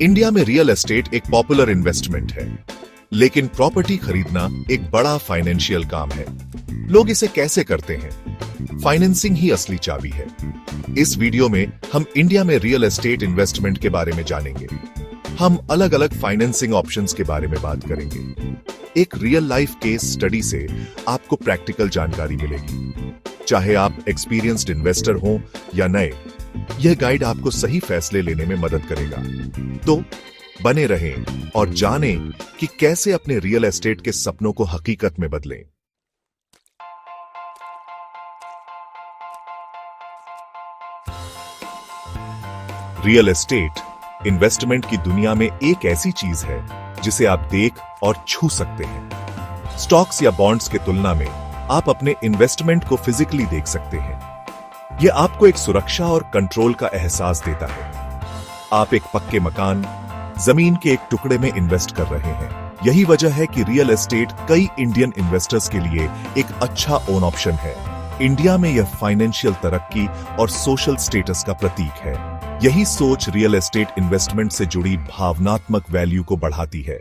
India में real estate एक popular investment है, लेकिन प्रॉपर्टी खरीदना एक बड़ा फाइनेंशियल काम है। लोग इसे कैसे करते हैं? फाइनेंसिंग ही असली चाबी है। इस वीडियो में हम इंडिया में रियल एस्टेट इन्वेस्टमेंट के बारे में जानेंगे। हम अलग अलग फाइनेंसिंग ऑप्शंस के बारे में बात करेंगे। एक रियल लाइफ केस स्टडी से आपको प्रैक्टिकल जानकारी मिलेगी। चाहे आप एक्सपीरियंस्ड इन्वेस्टर हो या नए, यह गाइड आपको सही फैसले लेने में मदद करेगा। तो बने रहें और जानें कि कैसे अपने रियल एस्टेट के सपनों को हकीकत में बदलें। रियल एस्टेट इन्वेस्टमेंट की दुनिया में एक ऐसी चीज है जिसे आप देख और छू सकते हैं। स्टॉक्स या बॉन्ड्स के तुलना में आप अपने इन्वेस्टमेंट को फिजिकली देख सकते हैं। यह आपको एक सुरक्षा और कंट्रोल का एहसास देता है। आप एक पक्के मकान, जमीन के एक टुकड़े में इन्वेस्ट कर रहे हैं। यही वजह है कि रियल एस्टेट कई इंडियन इन्वेस्टर्स के लिए एक अच्छा ओन ऑप्शन है। इंडिया में यह फाइनेंशियल तरक्की और सोशल स्टेटस का प्रतीक है। यही सोच रियल एस्टेट इन्वेस्टमेंट से जुड़ी भावनात्मक वैल्यू को बढ़ाती है।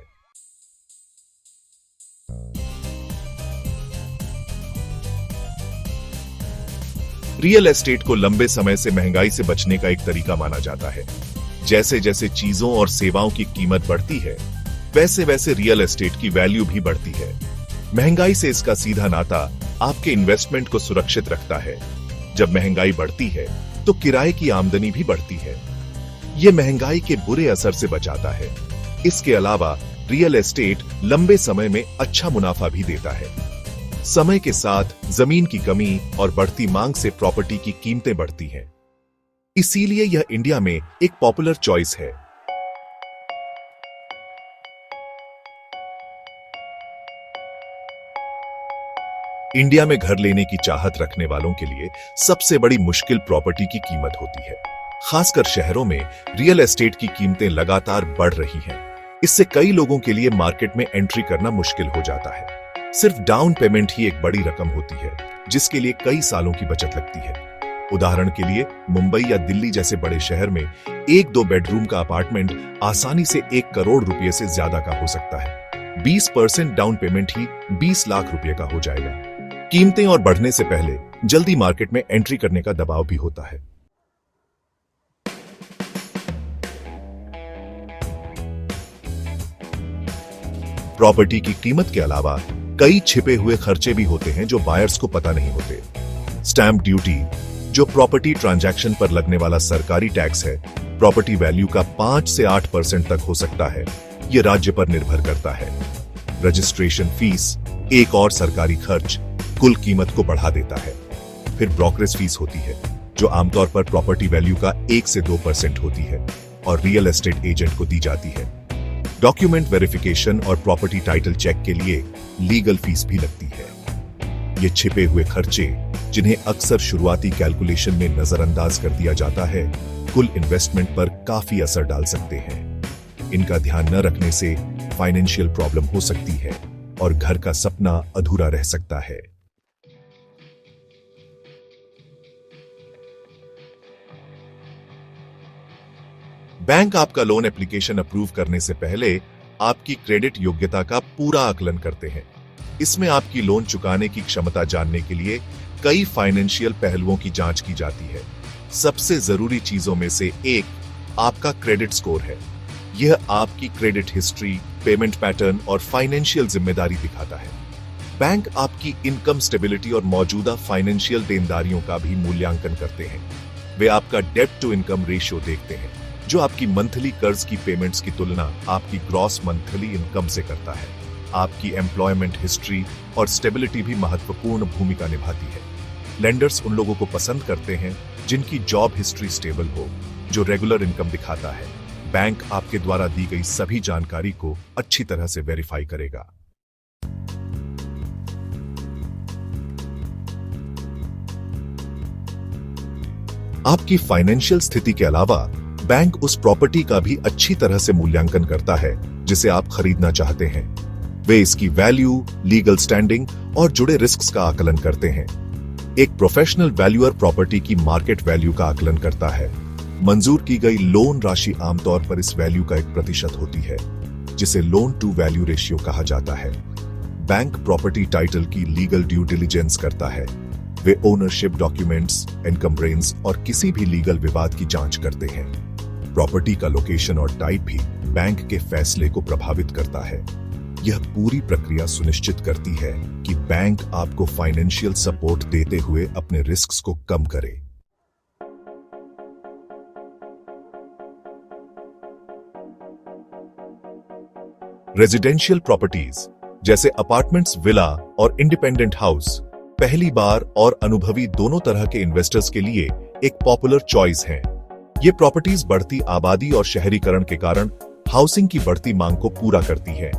रियल एस्टेट को लंबे समय से महंगाई से बचने का एक तरीका माना जाता है। जैसे जैसे चीजों और सेवाओं की कीमत बढ़ती है, वैसे वैसे रियल एस्टेट की वैल्यू भी बढ़ती है। महंगाई से इसका सीधा नाता आपके इन्वेस्टमेंट को सुरक्षित रखता है। जब महंगाई बढ़ती है तो किराए की आमदनी भी बढ़ती है। यह महंगाई के बुरे असर से बचाता है। इसके अलावा रियल एस्टेट लंबे समय में अच्छा मुनाफा भी देता है। समय के साथ जमीन की कमी और बढ़ती मांग से प्रॉपर्टी की कीमतें बढ़ती हैं। इसीलिए यह इंडिया में एक पॉपुलर चॉइस है। इंडिया में घर लेने की चाहत रखने वालों के लिए सबसे बड़ी मुश्किल प्रॉपर्टी की कीमत होती है। खासकर शहरों में रियल एस्टेट की कीमतें लगातार बढ़ रही हैं। इससे कई लोगों के लिए मार्केट में एंट्री करना मुश्किल हो जाता है। सिर्फ डाउन पेमेंट ही एक बड़ी रकम होती है, जिसके लिए कई सालों की बचत लगती है। उदाहरण के लिए मुंबई या दिल्ली जैसे बड़े शहर में 1-2 बेडरूम का अपार्टमेंट आसानी से 1 करोड़ रुपए से ज्यादा का हो सकता है। 20% डाउन पेमेंट ही 20 लाख रुपए का हो जाएगा। कीमतें और बढ़ने से पहले जल्दी मार्केट में एंट्री करने का दबाव भी होता है। प्रॉपर्टी की कीमत के अलावा कई छिपे हुए खर्चे भी होते हैं जो बायर्स को पता नहीं होते। स्टैंप ड्यूटी, जो प्रॉपर्टी ट्रांजैक्शन पर लगने वाला सरकारी टैक्स है, प्रॉपर्टी वैल्यू का 5 से 8% तक हो सकता है। यह राज्य पर निर्भर करता है। रजिस्ट्रेशन फीस, एक और सरकारी खर्च, कुल कीमत को बढ़ा देता है। फिर ब्रोकरेज फीस होती है, जो आमतौर पर प्रॉपर्टी वैल्यू का 1 से 2% होती है और रियल एस्टेट एजेंट को दी जाती है। डॉक्यूमेंट वेरिफिकेशन और प्रॉपर्टी टाइटल चेक के लिए लीगल फीस भी लगती है। ये छिपे हुए खर्चे, जिन्हें अक्सर शुरुआती कैलकुलेशन में नजरअंदाज कर दिया जाता है, कुल इन्वेस्टमेंट पर काफी असर डाल सकते हैं। इनका ध्यान न रखने से फाइनेंशियल प्रॉब्लम हो सकती है और घर का सपना अधूरा रह सकता है। बैंक आपका लोन एप्लीकेशन अप्रूव करने से पहले आपकी क्रेडिट योग्यता का पूरा आकलन करते हैं। इसमें आपकी लोन चुकाने की क्षमता जानने के लिए कई फाइनेंशियल पहलुओं की जांच की जाती है। सबसे जरूरी चीजों में से एक आपका क्रेडिट स्कोर है। यह आपकी क्रेडिट हिस्ट्री, पेमेंट पैटर्न और फाइनेंशियल जिम्मेदारी दिखाता है। बैंक आपकी इनकम स्टेबिलिटी और मौजूदा फाइनेंशियल देनदारियों का भी मूल्यांकन करते हैं। वे आपका डेब्ट टू इनकम रेशियो देखते हैं, जो आपकी मंथली कर्ज की पेमेंट्स की तुलना आपकी ग्रॉस मंथली इनकम से करता है। आपकी एम्प्लॉयमेंट हिस्ट्री और स्टेबिलिटी भी महत्वपूर्ण भूमिका निभाती है। लेंडर्स उन लोगों को पसंद करते हैं जिनकी जॉब हिस्ट्री स्टेबल हो, जो रेगुलर इनकम दिखाता है। बैंक आपके द्वारा दी गई सभी जानकारी को अच्छी तरह से वेरीफाई करेगा। आपकी फाइनेंशियल स्थिति के अलावा बैंक उस प्रॉपर्टी का भी अच्छी तरह से मूल्यांकन करता है जिसे आप खरीदना चाहते हैं। वे इसकी वैल्यू, लीगल स्टैंडिंग और जुड़े रिस्क्स का आकलन करते हैं। एक प्रोफेशनल वैल्यूअर प्रॉपर्टी की मार्केट वैल्यू का आकलन करता है। मंजूर की गई लोन राशि आमतौर पर इस वैल्यू का 1% होती है, जिसे लोन टू वैल्यू रेशियो कहा जाता है। बैंक प्रॉपर्टी टाइटल की लीगल ड्यू डिलिजेंस करता है। वे ओनरशिप डॉक्यूमेंट्स, एनकम्ब्रेंस और किसी भी लीगल विवाद की जांच करते हैं। प्रॉपर्टी का लोकेशन और टाइप भी बैंक के फैसले को प्रभावित करता है। यह पूरी प्रक्रिया सुनिश्चित करती है कि बैंक आपको फाइनेंशियल सपोर्ट देते हुए अपने रिस्क्स को कम करे। रेजिडेंशियल प्रॉपर्टीज जैसे अपार्टमेंट्स, विला और इंडिपेंडेंट हाउस पहली बार और अनुभवी दोनों तरह के इन्वेस्टर्स के लिए एक पॉपुलर चॉइस हैं। ये प्रॉपर्टीज बढ़ती आबादी और शहरीकरण के कारण हाउसिंग की बढ़ती मांग को पूरा करती है।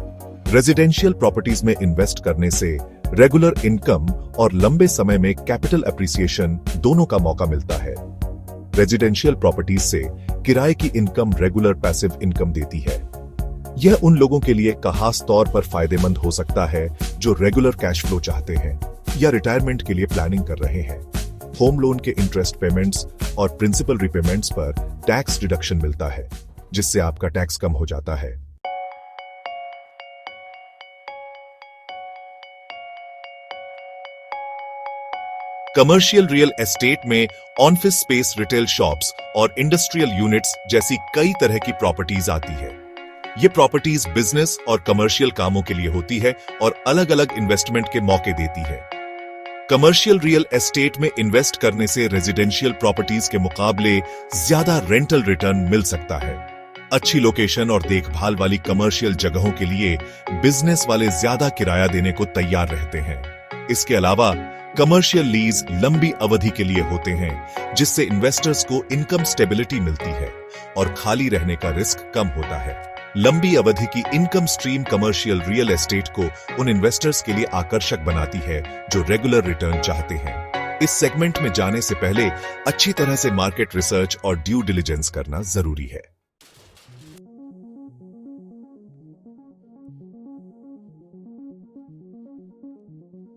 रेजिडेंशियल प्रॉपर्टीज में इन्वेस्ट करने से रेगुलर इनकम और लंबे समय में कैपिटल एप्रिसिएशन दोनों का मौका मिलता है। रेजिडेंशियल प्रॉपर्टीज से किराए की इनकम रेगुलर पैसिव इनकम देती है। यह उन लोगों के लिए खास तौर पर फायदेमंद हो सकता है जो रेगुलर कैश फ्लो चाहते हैं या रिटायरमेंट के लिए प्लानिंग कर रहे हैं। होम लोन के इंटरेस्ट पेमेंट्स और प्रिंसिपल रिपेमेंट्स पर टैक्स डिडक्शन मिलता है, जिससे आपका टैक्स कम हो जाता है। कमर्शियल रियल एस्टेट में ऑफिस स्पेस, रिटेल शॉप्स और इंडस्ट्रियल यूनिट्स जैसी कई तरह की प्रॉपर्टीज आती है। ये प्रॉपर्टीज बिजनेस और कमर्शियल कामों के लिए होती है और अलग अलग इन्वेस्टमेंट के मौके देती है। कमर्शियल रियल एस्टेट में इन्वेस्ट करने से रेजिडेंशियल प्रॉपर्टीज के मुकाबले ज्यादा रेंटल रिटर्न मिल सकता है। अच्छी लोकेशन और देखभाल वाली कमर्शियल जगहों के लिए बिजनेस वाले ज्यादा किराया देने को तैयार रहते हैं। इसके अलावा कमर्शियल लीज लंबी अवधि के लिए होते हैं, जिससे इन्वेस्टर्स को इनकम स्टेबिलिटी मिलती है और खाली रहने का रिस्क कम होता है। लंबी अवधि की income stream commercial real estate को उन इन्वेस्टर्स के लिए आकर्षक बनाती है जो रेगुलर रिटर्न चाहते हैं। इस सेगमेंट में जाने से पहले अच्छी तरह से मार्केट रिसर्च और ड्यू डिलिजेंस करना जरूरी है।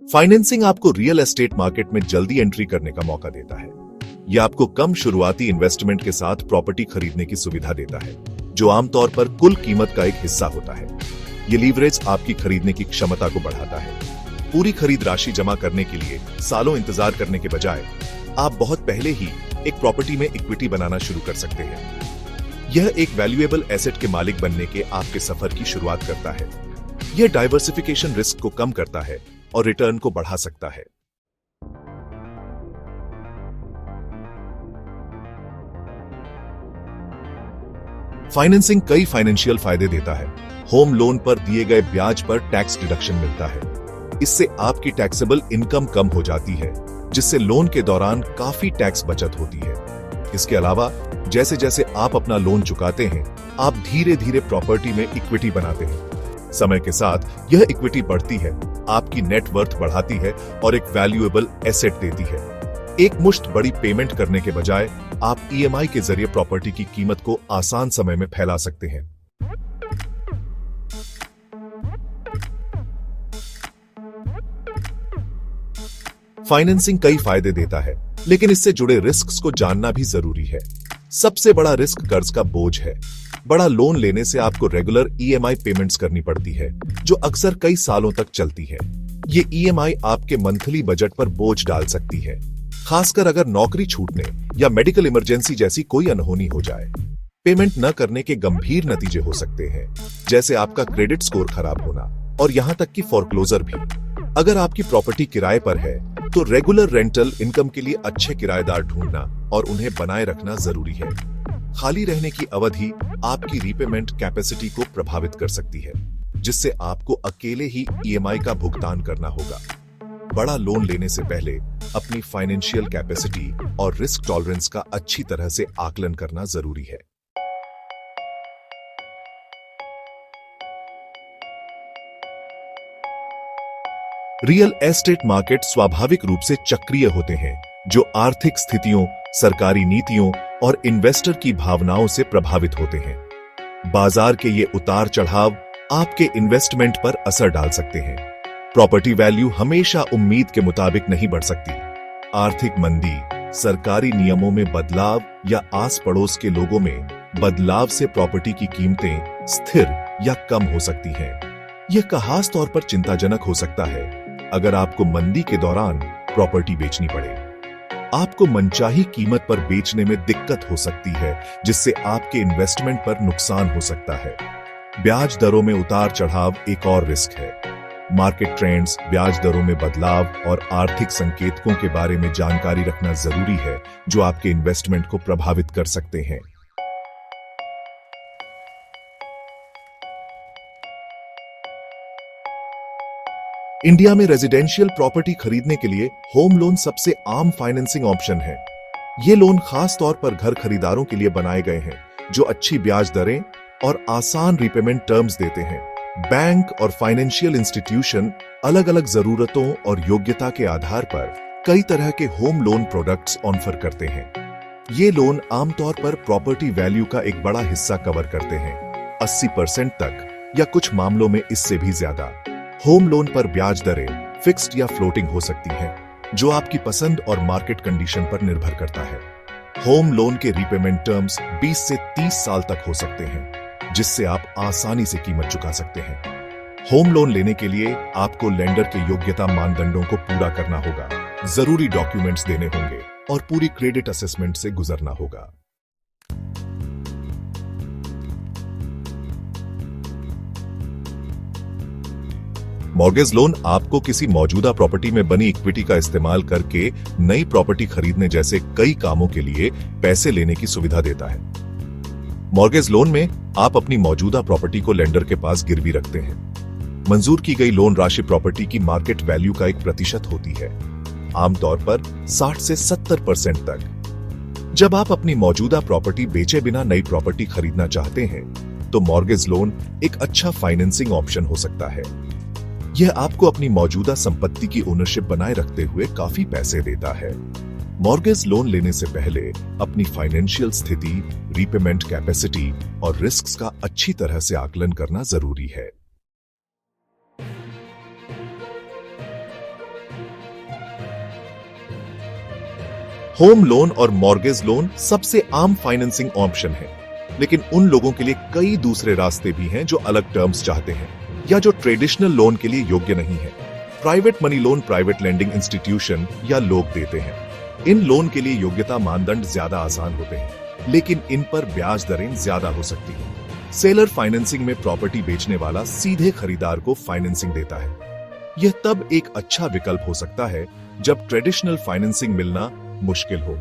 फाइनेंसिंग आपको रियल एस्टेट मार्केट में जल्दी एंट्री करने का मौका देता है। यह आपको कम शुरुआती इन्वेस्टमेंट के साथ प्रॉपर्टी खरीदने की सुविधा देता है, जो आमतौर पर कुल कीमत का एक हिस्सा होता है। ये लीवरेज आपकी खरीदने की क्षमता को बढ़ाता है। पूरी खरीद राशि जमा करने के लिए सालों इंतजार करने के बजाय आप बहुत पहले ही एक प्रॉपर्टी में इक्विटी बनाना शुरू कर सकते हैं। यह एक वैल्यूएबल एसेट के मालिक बनने के आपके सफर की शुरुआत करता है। यह डाइवर्सिफिकेशन रिस्क को कम करता है और रिटर्न को बढ़ा सकता है। फाइनेंसिंग कई फाइनेंशियल फायदे देता है। होम लोन पर दिए गए ब्याज पर टैक्स डिडक्शन मिलता है। इससे आपकी टैक्सेबल इनकम कम हो जाती है, जिससे लोन के दौरान काफी टैक्स बचत होती है। इसके अलावा जैसे जैसे आप अपना लोन चुकाते हैं, आप धीरे धीरे प्रॉपर्टी में इक्विटी बनाते हैं। समय के साथ यह इक्विटी बढ़ती है, आपकी नेट वर्थ बढ़ाती है और एक वैल्यूएबल एसेट देती है। एक मुश्त बड़ी पेमेंट करने के बजाय आप ईएमआई के जरिए प्रॉपर्टी की कीमत को आसान समय में फैला सकते हैं। फाइनेंसिंग कई फायदे देता है, लेकिन इससे जुड़े रिस्क्स को जानना भी जरूरी है। सबसे बड़ा रिस्क कर्ज का बोझ है। बड़ा लोन लेने से आपको रेगुलर ईएमआई पेमेंट्स करनी पड़ती है, जो अक्सर कई सालों तक चलती है। ये ईएमआई आपके मंथली बजट पर बोझ डाल सकती है, खासकर अगर नौकरी छूटने या मेडिकल इमरजेंसी जैसी कोई अनहोनी हो जाए। पेमेंट न करने के गंभीर नतीजे हो सकते हैं, जैसे आपका क्रेडिट स्कोर खराब होना और यहां तक कि फोरक्लोजर भी। अगर आपकी प्रॉपर्टी किराए पर है, तो रेगुलर रेंटल इनकम के लिए अच्छे किराएदार ढूंढना और उन्हें बनाए रखना जरूरी है। खाली रहने की अवधि आपकी रीपेमेंट कैपेसिटी को प्रभावित कर सकती है, जिससे आपको अकेले ही ईएमआई का भुगतान करना होगा। बड़ा लोन लेने से पहले अपनी फाइनेंशियल कैपेसिटी और रिस्क टॉलरेंस का अच्छी तरह से आकलन करना जरूरी है। रियल एस्टेट मार्केट स्वाभाविक रूप से चक्रीय होते हैं, जो आर्थिक स्थितियों, सरकारी नीतियों और इन्वेस्टर की भावनाओं से प्रभावित होते हैं। बाजार के ये उतार चढ़ाव आपके इन्वेस्टमेंट पर असर डाल सकते हैं। प्रॉपर्टी वैल्यू हमेशा उम्मीद के मुताबिक नहीं बढ़ सकती। आर्थिक मंदी, सरकारी नियमों में बदलाव या आस पड़ोस के लोगों में बदलाव से प्रॉपर्टी की कीमतें स्थिर या कम हो सकती हैं। यह खास तौर पर चिंताजनक हो सकता है अगर आपको मंदी के दौरान प्रॉपर्टी बेचनी पड़े। आपको मनचाही कीमत पर बेचने में दिक्कत हो सकती है, जिससे आपके इन्वेस्टमेंट पर नुकसान हो सकता है। ब्याज दरों में उतार चढ़ाव एक और रिस्क है। मार्केट ट्रेंड्स, ब्याज दरों में बदलाव और आर्थिक संकेतकों के बारे में जानकारी रखना जरूरी है, जो आपके इन्वेस्टमेंट को प्रभावित कर सकते हैं। इंडिया में रेजिडेंशियल प्रॉपर्टी खरीदने के लिए होम लोन सबसे आम फाइनेंसिंग ऑप्शन है। ये लोन खास तौर पर घर खरीदारों के लिए बनाए गए हैं, जो अच्छी ब्याज दरें और आसान रीपेमेंट टर्म्स देते हैं। बैंक और फाइनेंशियल इंस्टीट्यूशन अलग अलग जरूरतों और योग्यता के आधार पर कई तरह के होम लोन प्रोडक्ट्स ऑफर करते हैं। ये लोन आमतौर पर प्रॉपर्टी वैल्यू का एक बड़ा हिस्सा कवर करते हैं, 80% तक, या कुछ मामलों में इससे भी ज्यादा। होम लोन पर ब्याज दरें फिक्स्ड या फ्लोटिंग हो सकती हैं, जो आपकी पसंद और मार्केट कंडीशन पर निर्भर करता है। होम लोन के रीपेमेंट टर्म्स 20 से 30 साल तक हो सकते हैं, जिससे आप आसानी से कीमत चुका सकते हैं। होम लोन लेने के लिए आपको लेंडर के योग्यता मानदंडों को पूरा करना होगा, जरूरी डॉक्यूमेंट्स देने होंगे और पूरी क्रेडिट असेसमेंट से गुजरना होगा। मॉर्गेज लोन आपको किसी मौजूदा प्रॉपर्टी में बनी इक्विटी का इस्तेमाल करके नई प्रॉपर्टी खरीदने जैसे कई कामों के लिए पैसे लेने की सुविधा देता है। मॉर्गेज लोन में आप अपनी मौजूदा प्रॉपर्टी को लेंडर के पास गिरवी रखते हैं। मंजूर की गई लोन राशि प्रॉपर्टी की मार्केट वैल्यू का 1% होती है, आमतौर पर 60 से 70% तक। जब आप अपनी मौजूदा प्रॉपर्टी बेचे बिना नई प्रॉपर्टी खरीदना चाहते हैं, तो मॉर्गेज लोन एक अच्छा फाइनेंसिंग ऑप्शन हो सकता है। यह आपको अपनी मौजूदा संपत्ति की ओनरशिप बनाए रखते हुए काफी पैसे देता है। मॉर्गेज लोन लेने से पहले अपनी फाइनेंशियल स्थिति, रीपेमेंट कैपेसिटी और रिस्क्स का अच्छी तरह से आकलन करना जरूरी है। होम लोन और मॉर्गेज लोन सबसे आम फाइनेंसिंग ऑप्शन है, लेकिन उन लोगों के लिए कई दूसरे रास्ते भी हैं जो अलग टर्म्स चाहते हैं या जो ट्रेडिशनल लोन के लिए योग्य नहीं है। Private money loan private lending institution या लोग देते हैं। इन लोन के लिए योग्यता मानदंड ज्यादा आसान होते हैं, लेकिन इन पर ब्याज दरें ज्यादा हो सकती हैं। सेलर फाइनेंसिंग में प्रॉपर्टी बेचने वाला सीधे खरीदार को फाइनेंसिंग देता है। यह तब एक अच्छा विकल्प हो सकता है जब ट्रेडिशनल फाइनेंसिंग मिलना मुश्किल हो।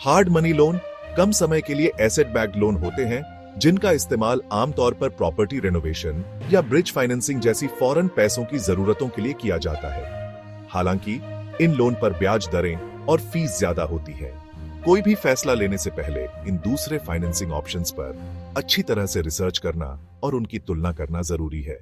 हार्ड मनी लोन कम समय के लिए एसेट बैक्ड लोन होते हैं, जिनका इस्तेमाल आमतौर पर प्रॉपर्टी रेनोवेशन या ब्रिज फाइनेंसिंग जैसी फौरन पैसों की जरूरतों के लिए किया जाता है। हालांकि इन लोन पर ब्याज दरें और फीस ज्यादा होती है। कोई भी फैसला लेने से पहले इन दूसरे फाइनेंसिंग ऑप्शंस पर अच्छी तरह से रिसर्च करना और उनकी तुलना करना जरूरी है।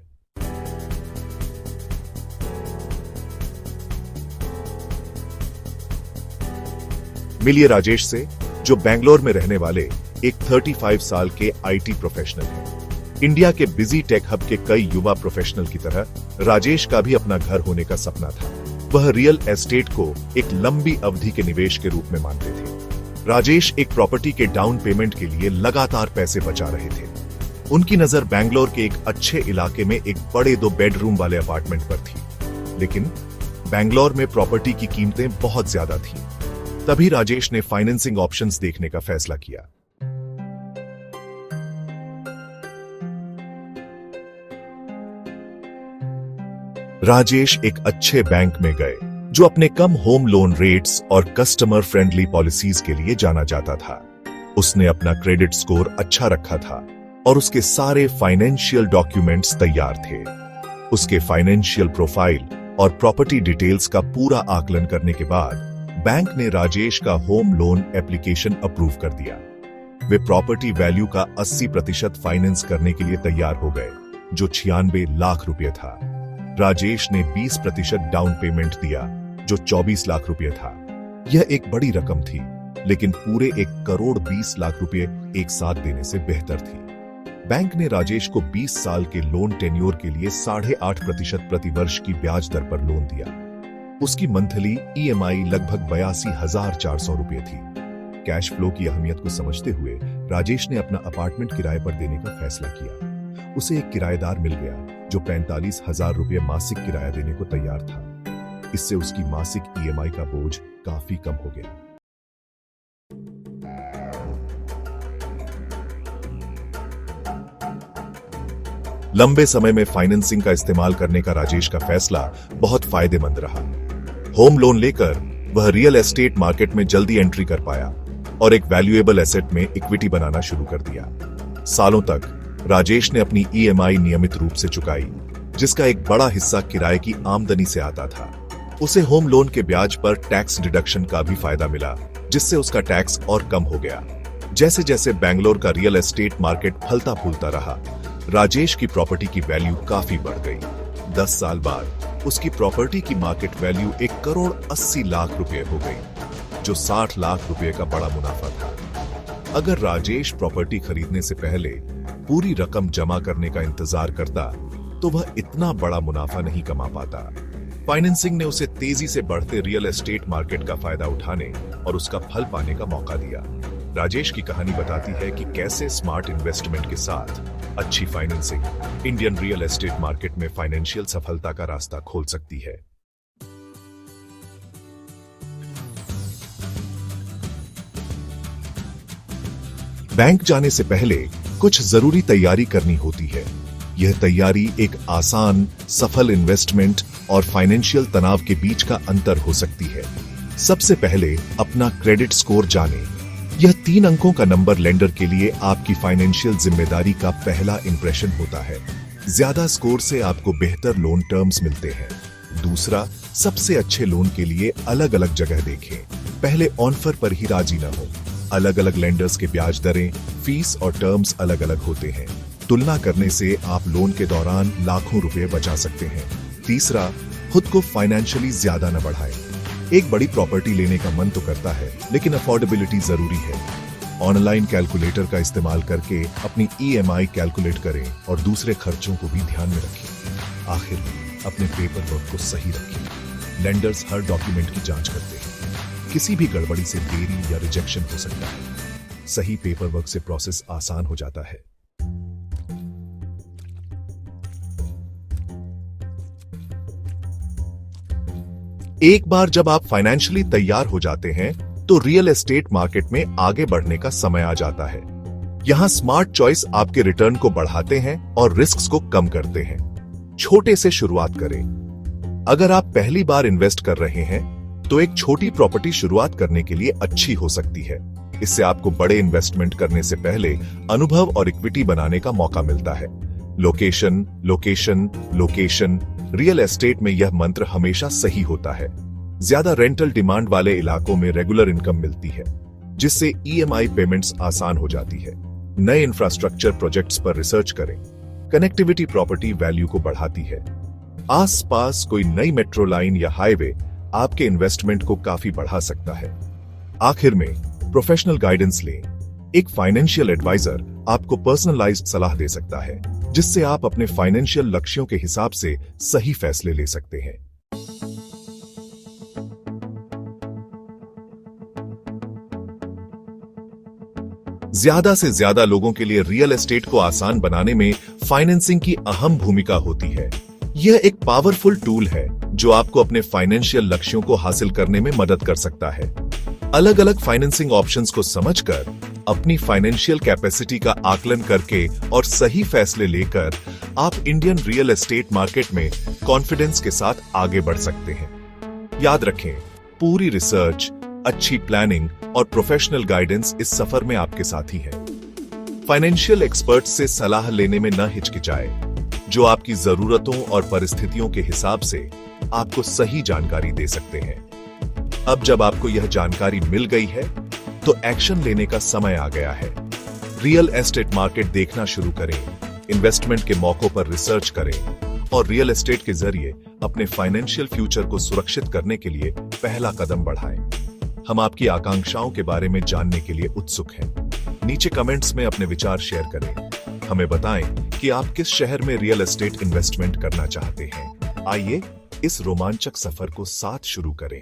मिलिए राजेश से, जो बेंगलोर में रहने वाले एक 35 साल के आईटी प्रोफेशनल हैं। इंडिया के बिजी टेक हब के कई युवा प्रोफेशनल की तरह राजेश का भी अपना घर होने का सपना था। वह रियल एस्टेट को एक लंबी अवधि के निवेश के रूप में मानते थे। राजेश एक प्रॉपर्टी के डाउन पेमेंट के लिए लगातार पैसे बचा रहे थे। उनकी नजर बेंगलोर के एक अच्छे इलाके में एक बड़े 2 बेडरूम वाले अपार्टमेंट पर थी, लेकिन बेंगलोर में प्रॉपर्टी की कीमतें बहुत ज्यादा थीं। तभी राजेश ने फाइनेंसिंग ऑप्शंस देखने का फैसला किया। राजेश एक अच्छे बैंक में गए, जो अपने कम होम लोन रेट्स और कस्टमर फ्रेंडली पॉलिसीज के लिए जाना जाता था। उसने अपना क्रेडिट स्कोर अच्छा रखा था और उसके सारे फाइनेंशियल डॉक्यूमेंट्स तैयार थे। उसके फाइनेंशियल प्रोफाइल और प्रॉपर्टी डिटेल्स का पूरा आकलन करने के बाद बैंक ने राजेश का होम लोन एप्लीकेशन अप्रूव कर दिया। वे प्रॉपर्टी वैल्यू का 80% फाइनेंस करने के लिए तैयार हो गए, जो 96 लाख रुपए था। राजेश ने 20% डाउन पेमेंट दिया, जो 24 लाख रुपए था। यह एक बड़ी रकम थी, लेकिन पूरे 1 करोड़ 20 लाख रुपए एक साथ देने से बेहतर थी। बैंक ने राजेश को 20 साल के लोन टेन्योर के लिए 8.5% प्रति वर्ष की ब्याज दर पर लोन दिया। उसकी मंथली ईएमआई लगभग 82,400 रुपए थी। कैश फ्लो की अहमियत को समझते हुए राजेश ने अपना अपार्टमेंट किराए पर देने का फैसला किया। उसे एक किराएदार मिल गया जो 45,000 रुपये मासिक किराया देने को तैयार था। इससे उसकी मासिक ईएमआई का बोझ काफी कम हो गया। लंबे समय में फाइनेंसिंग का इस्तेमाल करने का राजेश का फैसला बहुत फायदेमंद रहा। होम लोन लेकर वह रियल एस्टेट मार्केट में जल्दी एंट्री कर पाया और एक वैल्यूएबल एसेट में इक्विटी बनाना शुरू कर दिया। सालों तक राजेश ने अपनी ईएमआई नियमित रूप से चुकाई, जिसका एक बड़ा हिस्सा किराए की आमदनी से आता था। उसे होम लोन के ब्याज पर टैक्स डिडक्शन का भी फायदा मिला, जिससे उसका टैक्स और कम हो गया। जैसे जैसे बैंगलोर का रियल एस्टेट मार्केट फलता फूलता रहा, राजेश की प्रॉपर्टी की वैल्यू काफी बढ़ गई। 10 साल बाद उसकी प्रॉपर्टी की मार्केट वैल्यू 1,80,00,000 रुपए हो गई, जो 60 लाख रुपए का बड़ा मुनाफा था। अगर राजेश प्रॉपर्टी खरीदने से पहले पूरी रकम जमा करने का इंतजार करता, तो वह इतना बड़ा मुनाफा नहीं कमा पाता। फाइनेंसिंग ने उसे तेजी से बढ़ते रियल एस्टेट मार्केट का फायदा उठाने और उसका फल पाने का मौका दिया। राजेश की कहानी बताती है कि कैसे स्मार्ट इन्वेस्टमेंट के साथ अच्छी financing Indian real estate market में फाइनेंशियल सफलता का रास्ता खोल सकती है। बैंक जाने से पहले कुछ जरूरी तैयारी करनी होती है। यह तैयारी एक आसान, सफल इन्वेस्टमेंट और फाइनेंशियल तनाव के बीच का अंतर हो सकती है। सबसे पहले अपना क्रेडिट स्कोर जानें। यह 3 अंकों का नंबर लेंडर के लिए आपकी फाइनेंशियल जिम्मेदारी का पहला इंप्रेशन होता है। ज्यादा स्कोर से आपको बेहतर लोन टर्म्स मिलते हैं। दूसरा, सबसे अच्छे लोन के लिए अलग अलग जगह देखें। पहले ऑफर पर ही राजी न हो। अलग अलग लेंडर्स के ब्याज दरें, फीस और टर्म्स अलग अलग होते हैं। तुलना करने से आप लोन के दौरान लाखों रुपए बचा सकते हैं। तीसरा, खुद को फाइनेंशियली ज्यादा न बढ़ाएं। एक बड़ी प्रॉपर्टी लेने का मन तो करता है, लेकिन अफोर्डेबिलिटी जरूरी है। ऑनलाइन कैलकुलेटर का इस्तेमाल करके अपनी ईएमआई कैलकुलेट करें और दूसरे खर्चों को भी ध्यान में रखें। आखिर में अपने पेपर वर्क को सही रखें। लेंडर्स हर डॉक्यूमेंट की जांच करते हैं। किसी भी गड़बड़ी से देरी या रिजेक्शन हो सकता है। सही पेपर वर्क से प्रोसेस आसान हो जाता है। एक बार जब आप फाइनेंशियली तैयार हो जाते हैं, तो रियल एस्टेट मार्केट में आगे बढ़ने का समय आ जाता है। यहां स्मार्ट चॉइस आपके रिटर्न को बढ़ाते हैं और रिस्क्स को कम करते हैं। छोटे से शुरुआत करें। अगर आप पहली बार इन्वेस्ट कर रहे हैं, तो एक छोटी प्रॉपर्टी शुरुआत करने के लिए अच्छी हो सकती है। इससे आपको बड़े इन्वेस्टमेंट करने से पहले अनुभव और इक्विटी बनाने का मौका मिलता है। Location, location, location. Real estate में यह मंत्र हमेशा सही होता है। ज्यादा रेंटल डिमांड वाले इलाकों में रेगुलर इनकम मिलती है, जिससे ईएमआई पेमेंट्स आसान हो जाती है। नए इंफ्रास्ट्रक्चर प्रोजेक्ट्स पर रिसर्च करें। कनेक्टिविटी प्रॉपर्टी वैल्यू को बढ़ाती है। आसपास कोई नई मेट्रो लाइन या हाईवे आपके इन्वेस्टमेंट को काफी बढ़ा सकता है। आखिर में प्रोफेशनल गाइडेंस लें। एक फाइनेंशियल एडवाइजर आपको पर्सनलाइज्ड सलाह दे सकता है, जिससे आप अपने फाइनेंशियल लक्ष्यों के हिसाब से सही फैसले ले सकते हैं। ज्यादा से ज्यादा लोगों के लिए रियल एस्टेट को आसान बनाने में फाइनेंसिंग की अहम भूमिका होती है। यह एक पावरफुल टूल है जो आपको अपने फाइनेंशियल लक्ष्यों को हासिल करने में मदद कर सकता है। अलग अलग फाइनेंसिंग ऑप्शंस को समझकर, अपनी फाइनेंशियल कैपेसिटी का आकलन करके और सही फैसले लेकर आप इंडियन रियल एस्टेट मार्केट में कॉन्फिडेंस के साथ आगे बढ़ सकते हैं। याद रखें, पूरी रिसर्च, अच्छी प्लानिंग और प्रोफेशनल गाइडेंस इस सफर में आपके साथी है। फाइनेंशियल एक्सपर्ट से सलाह लेने में न हिचकिचाएं, जो आपकी जरूरतों और परिस्थितियों के हिसाब से आपको सही जानकारी दे सकते हैं। अब जब आपको यह जानकारी मिल गई है, तो एक्शन लेने का समय आ गया है। रियल एस्टेट मार्केट देखना शुरू करें, इन्वेस्टमेंट के मौकों पर रिसर्च करें और रियल एस्टेट के जरिए अपने फाइनेंशियल फ्यूचर को सुरक्षित करने के लिए पहला कदम बढ़ाएं। हम आपकी आकांक्षाओं के बारे में जानने के लिए उत्सुक हैं। नीचे कमेंट्स में अपने विचार शेयर करें। हमें बताएं कि आप किस शहर में रियल एस्टेट इन्वेस्टमेंट करना चाहते हैं। आइए इस रोमांचक सफर को साथ शुरू करें।